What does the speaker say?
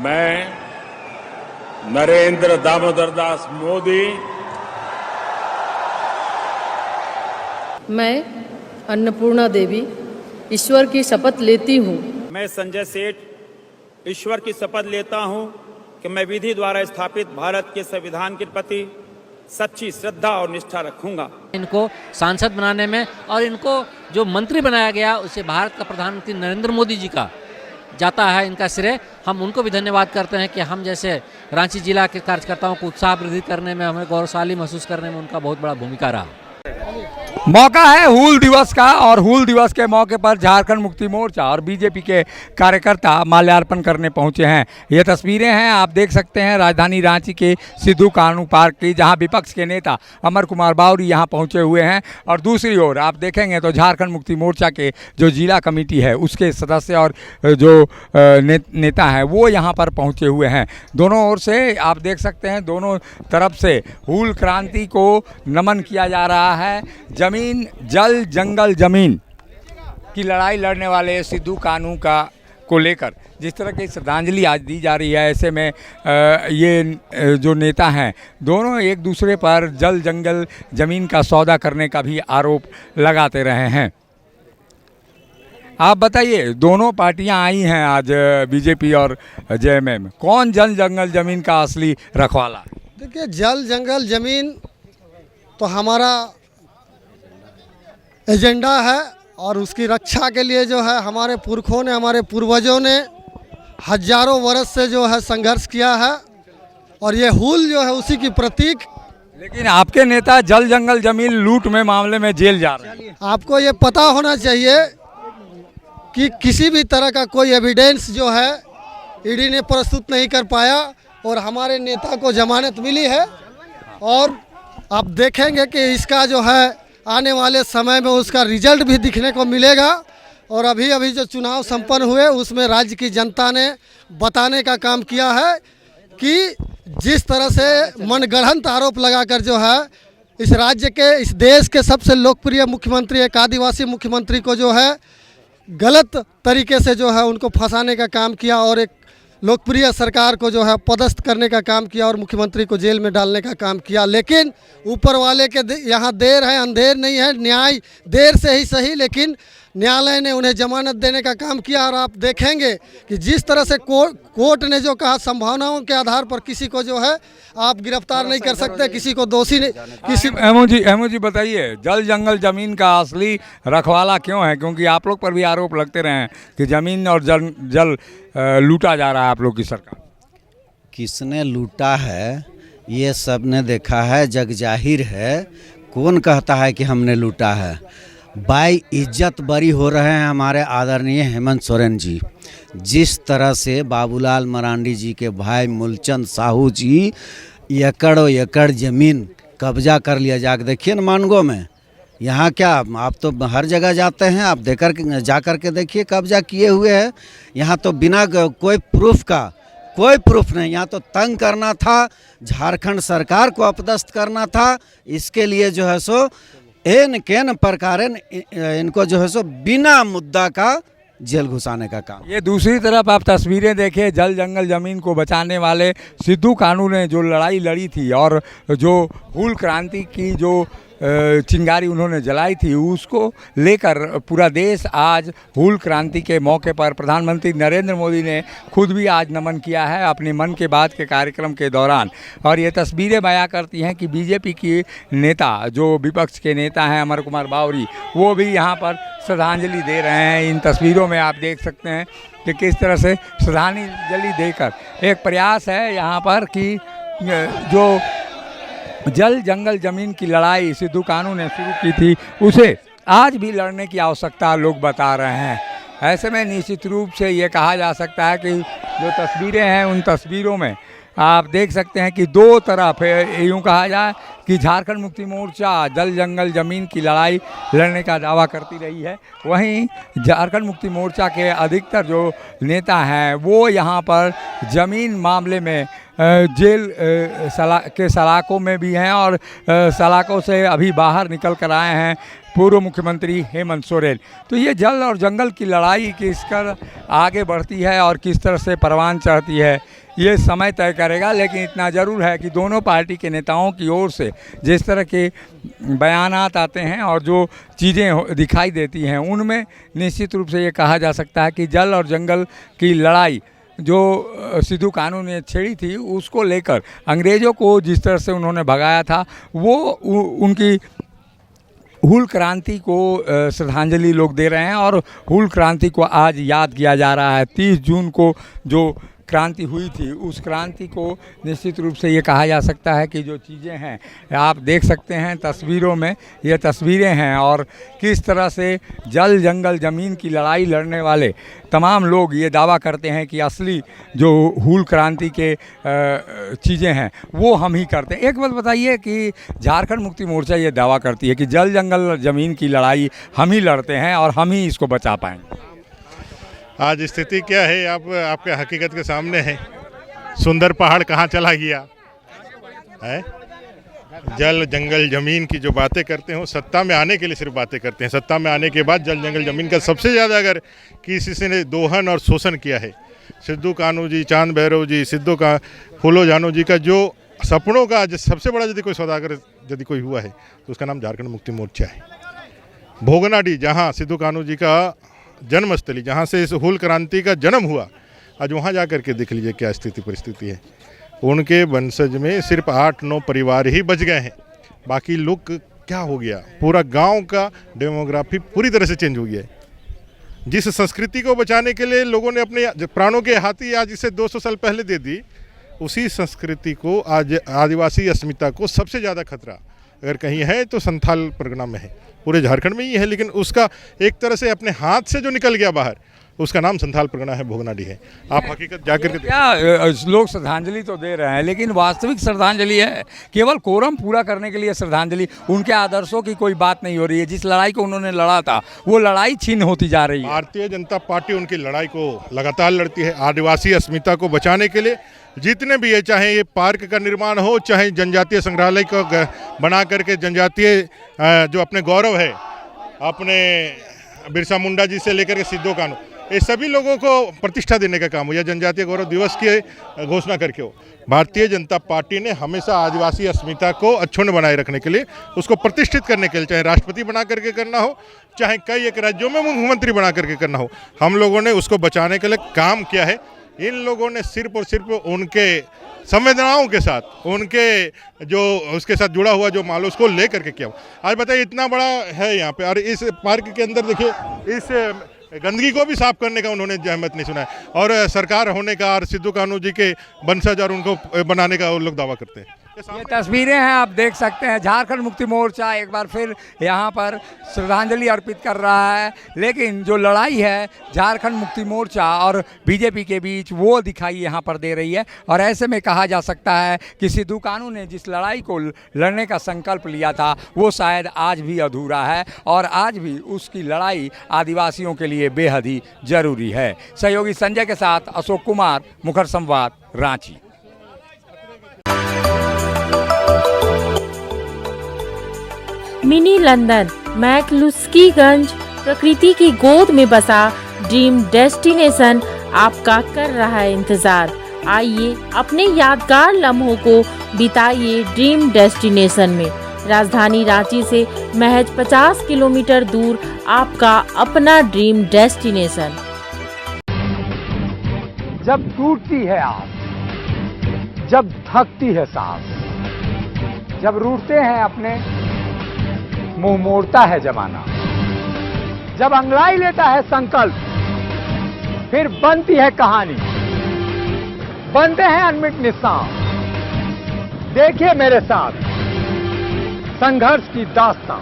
मैं नरेंद्र दामोदर दास मोदी मैं अन्नपूर्णा देवी ईश्वर की शपथ लेती हूँ। मैं संजय सेठ ईश्वर की शपथ लेता हूँ कि मैं विधि द्वारा स्थापित भारत के संविधान के प्रति सच्ची श्रद्धा और निष्ठा रखूंगा। इनको सांसद बनाने में और इनको जो मंत्री बनाया गया उसे भारत का प्रधानमंत्री नरेंद्र मोदी जी का जाता है इनका श्रेय। हम उनको भी धन्यवाद करते हैं कि हम जैसे रांची जिला के कार्यकर्ताओं को उत्साह वृद्धि करने में, हमें गौरवशाली महसूस करने में उनका बहुत बड़ा भूमिका रहा। मौका है हूल दिवस का और हूल दिवस के मौके पर झारखंड मुक्ति मोर्चा और बीजेपी के कार्यकर्ता माल्यार्पण करने पहुंचे हैं। ये तस्वीरें हैं, आप देख सकते हैं राजधानी रांची के सिद्धू कानू पार्क की, जहां विपक्ष के नेता अमर कुमार बावरी यहां पहुंचे हुए हैं और दूसरी ओर आप देखेंगे तो झारखंड मुक्ति मोर्चा के जो जिला कमेटी है उसके सदस्य और जो नेता हैं वो यहाँ पर पहुँचे हुए हैं। दोनों ओर से आप देख सकते हैं, दोनों तरफ से हूल क्रांति को नमन किया जा रहा है। जमीन जल जंगल जमीन की लड़ाई लड़ने वाले सिद्धू कानू को लेकर जिस तरह की श्रद्धांजलि आज दी जा रही है, ऐसे में ये जो नेता हैं दोनों एक दूसरे पर जल जंगल जमीन का सौदा करने का भी आरोप लगाते रहे हैं। आप बताइए, दोनों पार्टियां आई हैं आज बीजेपी और जेएमएम, कौन जल जंगल जमीन का असली रखवाला? देखिए, जल जंगल जमीन तो हमारा एजेंडा है और उसकी रक्षा के लिए जो है हमारे पुरखों ने, हमारे पूर्वजों ने हजारों वर्ष से जो है संघर्ष किया है और ये हूल जो है उसी की प्रतीक। लेकिन आपके नेता जल जंगल जमीन लूट में मामले में जेल जा रहे हैं। आपको ये पता होना चाहिए कि किसी भी तरह का कोई एविडेंस जो है ईडी ने प्रस्तुत नहीं कर पाया और हमारे नेता को जमानत मिली है और आप देखेंगे कि इसका जो है आने वाले समय में उसका रिजल्ट भी दिखने को मिलेगा। और अभी जो चुनाव संपन्न हुए उसमें राज्य की जनता ने बताने का काम किया है कि जिस तरह से मनगढ़ंत आरोप लगाकर जो है इस राज्य के, इस देश के सबसे लोकप्रिय मुख्यमंत्री, एक आदिवासी मुख्यमंत्री को जो है गलत तरीके से जो है उनको फंसाने का काम किया और एक लोकप्रिय सरकार को जो है पदस्थ करने का काम किया और मुख्यमंत्री को जेल में डालने का काम किया। लेकिन ऊपर वाले के यहाँ देर है अंधेर नहीं है, न्याय देर से ही सही, लेकिन न्यायालय ने उन्हें जमानत देने का काम किया। और आप देखेंगे कि जिस तरह से कोर्ट ने जो कहा, संभावनाओं के आधार पर किसी को जो है आप गिरफ्तार नहीं कर सकते, किसी को दोषी नहीं। किसी एमओ जी बताइए, जल जंगल जमीन का असली रखवाला क्यों है? क्योंकि आप लोग पर भी आरोप लगते रहे हैं कि जमीन और जल लूटा जा रहा है आप लोग की सरकार। किसने लूटा है ये सब ने देखा है, जग जाहिर है। कौन कहता है कि हमने लूटा है? बाई इज्जत बरी हो रहे हैं हमारे आदरणीय हेमंत सोरेन जी। जिस तरह से बाबूलाल मरांडी जी के भाई मूलचंद साहू जी एकड़ एकड़ ज़मीन कब्जा कर लिया, जाकर देखिए न मानगो में। यहाँ क्या, आप तो हर जगह जाते हैं, आप जा कर के देखिए कब्जा किए हुए हैं। यहाँ तो बिना कोई प्रूफ का कोई प्रूफ नहीं, यहाँ तो तंग करना था, झारखंड सरकार को अपदस्थ करना था। इसके लिए जो है सो एन केन प्रकार इनको जो है सो बिना मुद्दा का जेल घुसाने का काम। ये दूसरी तरफ आप तस्वीरें देखिए, जल जंगल जमीन को बचाने वाले सिद्धू कानू ने जो लड़ाई लड़ी थी और जो हूल क्रांति की जो चिंगारी उन्होंने जलाई थी, उसको लेकर पूरा देश आज हूल क्रांति के मौके पर प्रधानमंत्री नरेंद्र मोदी ने खुद भी आज नमन किया है अपने मन के बात के कार्यक्रम के दौरान। और ये तस्वीरें बयां करती हैं कि बीजेपी की नेता, जो विपक्ष के नेता हैं अमर कुमार बावरी, वो भी यहाँ पर श्रद्धांजलि दे रहे हैं। इन तस्वीरों में आप देख सकते हैं कि किस तरह से श्रद्धांजलि देकर एक प्रयास है यहाँ पर कि जो जल जंगल जमीन की लड़ाई सिद्धू कानू ने शुरू की थी उसे आज भी लड़ने की आवश्यकता लोग बता रहे हैं। ऐसे में निश्चित रूप से ये कहा जा सकता है कि जो तस्वीरें हैं उन तस्वीरों में आप देख सकते हैं कि दो तरफ यूँ कहा जाए कि झारखंड मुक्ति मोर्चा जल जंगल ज़मीन की लड़ाई लड़ने का दावा करती रही है, वहीं झारखंड मुक्ति मोर्चा के अधिकतर जो नेता हैं वो यहाँ पर ज़मीन मामले में जेल के सलाखों में भी हैं और सलाखों से अभी बाहर निकल कर आए हैं। पूर्व मुख्यमंत्री हेमंत सोरेन। तो ये जल और जंगल की लड़ाई किस कर आगे बढ़ती है और किस तरह से परवान चढ़ती है, ये समय तय करेगा। लेकिन इतना ज़रूर है कि दोनों पार्टी के नेताओं की ओर से जिस तरह के बयानात आते हैं और जो चीज़ें दिखाई देती हैं, उनमें निश्चित रूप से ये कहा जा सकता है कि जल और जंगल की लड़ाई जो सिद्धू कानू ने छेड़ी थी, उसको लेकर अंग्रेज़ों को जिस तरह से उन्होंने भगाया था, वो उनकी हूल क्रांति को श्रद्धांजलि लोग दे रहे हैं। और हूल क्रांति को आज याद किया जा रहा है। 30 जून को जो क्रांति हुई थी, उस क्रांति को निश्चित रूप से ये कहा जा सकता है कि जो चीज़ें हैं आप देख सकते हैं तस्वीरों में, ये तस्वीरें हैं और किस तरह से जल जंगल ज़मीन की लड़ाई लड़ने वाले तमाम लोग ये दावा करते हैं कि असली जो हूल क्रांति के चीज़ें हैं वो हम ही करते हैं। एक बात बताइए कि झारखंड मुक्ति मोर्चा ये दावा करती है कि जल जंगल ज़मीन की लड़ाई हम ही लड़ते हैं और हम ही इसको बचा पाएंगे। आज स्थिति क्या है आपके हकीकत के सामने है। सुंदर पहाड़ कहाँ चला गया है? जल जंगल ज़मीन की जो बातें करते हो, सत्ता में आने के लिए सिर्फ बातें करते हैं। सत्ता में आने के बाद जल जंगल ज़मीन का सबसे ज़्यादा अगर किसी ने दोहन और शोषण किया है, सिद्धू कानू जी, चांद भैरव जी, सिद्धू का फूलो जानू जी का जो सपनों का सबसे बड़ा यदि कोई सौदागर यदि कोई हुआ है तो उसका नाम झारखंड मुक्ति मोर्चा है। भोगनाडीह, जहाँ सिद्धू कानू जी का जन्मस्थली, जहाँ से इस हूल क्रांति का जन्म हुआ, आज वहाँ जा कर के देख लीजिए क्या स्थिति परिस्थिति है। उनके वंशज में सिर्फ 8-9 परिवार ही बच गए हैं, बाकी लोग क्या हो गया, पूरा गांव का डेमोग्राफी पूरी तरह से चेंज हो गया है। जिस संस्कृति को बचाने के लिए लोगों ने अपने प्राणों के हाथी आज इसे 200 साल पहले दे दी, उसी संस्कृति को आज आदिवासी अस्मिता को सबसे ज़्यादा खतरा अगर कहीं है तो संथाल परगना में है, पूरे झारखंड में ही है। लेकिन उसका एक तरह से अपने हाथ से जो निकल गया बाहर, उसका नाम संथाल परगना है, भोगनाडीह है। आप हकीकत जाकर के क्या लोग श्रद्धांजलि तो दे रहे हैं, लेकिन वास्तविक श्रद्धांजलि है केवल कोरम पूरा करने के लिए श्रद्धांजलि, उनके आदर्शों की कोई बात नहीं हो रही है। जिस लड़ाई को उन्होंने लड़ा था वो लड़ाई छीन होती जा रही है। भारतीय जनता पार्टी उनकी लड़ाई को लगातार लड़ती है। आदिवासी अस्मिता को बचाने के लिए जितने भी है, चाहे ये पार्क का निर्माण हो, चाहे जनजातीय संग्रहालय को बना करके जनजातीय जो अपने गौरव है, अपने बिरसा मुंडा जी से लेकर के सिद्धू कानू, ये सभी लोगों को प्रतिष्ठा देने का काम हो या जनजातीय गौरव दिवस की घोषणा करके हो। भारतीय जनता पार्टी ने हमेशा आदिवासी अस्मिता को अक्षुण्ण बनाए रखने के लिए, उसको प्रतिष्ठित करने के लिए, चाहे राष्ट्रपति बना करके करना हो, चाहे कई एक राज्यों में मुख्यमंत्री बना करके करना हो, हम लोगों ने उसको बचाने के लिए काम किया है। इन लोगों ने सिर्फ और सिर्फ उनके संवेदनाओं के साथ, उनके जो उसके साथ जुड़ा हुआ जो माल उसको ले करके किया। आज बताइए इतना बड़ा है यहाँ पे, और इस पार्क के अंदर देखिए इस गंदगी को भी साफ करने का उन्होंने जहमत नहीं सुना है, और सरकार होने का और सिद्धू कानू जी के वंशज और उनको बनाने का वो लोग दावा करते हैं। ये तस्वीरें हैं, आप देख सकते हैं। झारखंड मुक्ति मोर्चा एक बार फिर यहाँ पर श्रद्धांजलि अर्पित कर रहा है, लेकिन जो लड़ाई है झारखंड मुक्ति मोर्चा और बीजेपी के बीच वो दिखाई यहाँ पर दे रही है। और ऐसे में कहा जा सकता है कि सिद्धू कानू ने जिस लड़ाई को लड़ने का संकल्प लिया था वो शायद आज भी अधूरा है, और आज भी उसकी लड़ाई आदिवासियों के लिए बेहद ही जरूरी है। सहयोगी संजय के साथ अशोक कुमार, मुखर संवाद, रांची। मिनी लंदन मैक्लुस्कीगंज प्रकृति की गोद में बसा ड्रीम डेस्टिनेशन आपका कर रहा है इंतजार। आइए अपने यादगार लम्हों को बिताइए ड्रीम डेस्टिनेशन में। राजधानी रांची से महज 50 किलोमीटर दूर आपका अपना ड्रीम डेस्टिनेशन। जब टूटती है आस, जब थकती है सांस, जब रूठते हैं अपने, मुंह मोड़ता है जमाना, जब अंगड़ाई लेता है संकल्प, फिर बनती है कहानी, बनते हैं अनमिट निशान। देखिए मेरे साथ संघर्ष की दास्तां।